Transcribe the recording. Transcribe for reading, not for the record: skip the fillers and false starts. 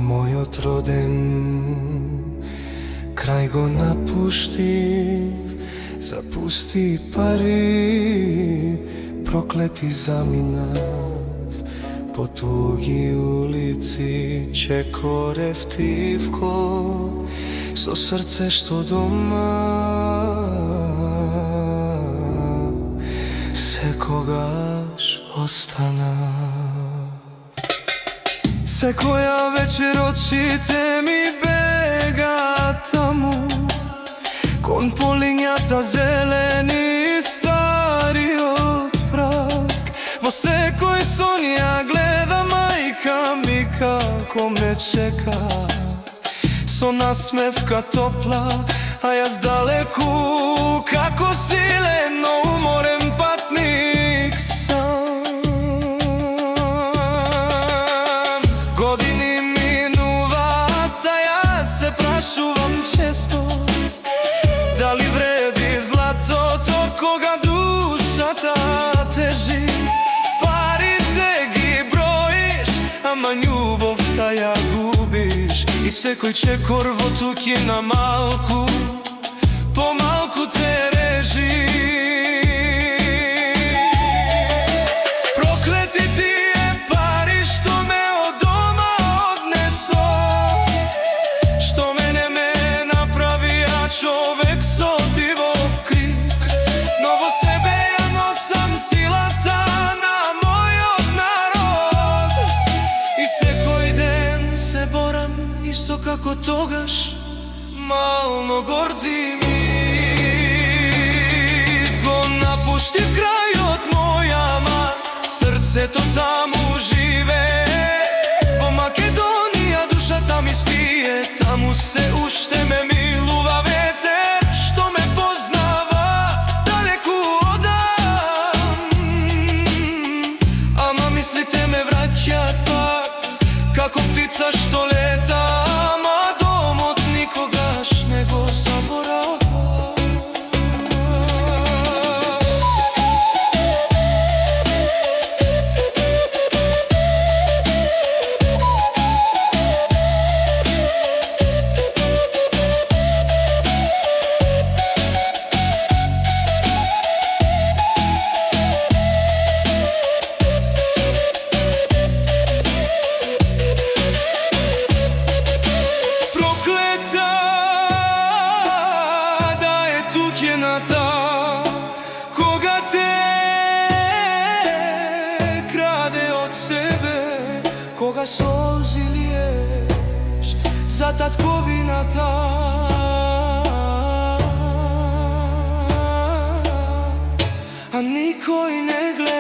Мојот роден крај го напуштив, запусти пари, проклети заминав. По туги улици чекорев тивко, со срце што дома секогаш останав. Секоја вечер очите ми бегаат таму, кон полињата зелени стариот прак. Во секој сон ја гледа мајка ми како ме чека, со насмевка топла, а јас далеку како силен, но уморен патник сам. Години минуваат, а јас се прашувам често, дали вреди златото кога душата тежи. Парите ги броиш, ама љубовта ја губиш, и секој чекор во туќина малку по малку те режи. Проклети тие пари што ме од дома однесо, што мене ме направија човек со дивок крик. Но во себе ја носам силата на мојот народ, и секој ден се борам исто како тогаш, мално горди мит. Го напуштив крајот мој, ама срцето таму живее. Во Македонија душата ми спие, таму се уште ме милува ветер што ме познава далеку одам. Ама мислите ме враќаат пак, како птица што лета, ама домот никогаш не го заборава. Кога те краде од себе, кога солзи лиеш за татковината, а никој не гледа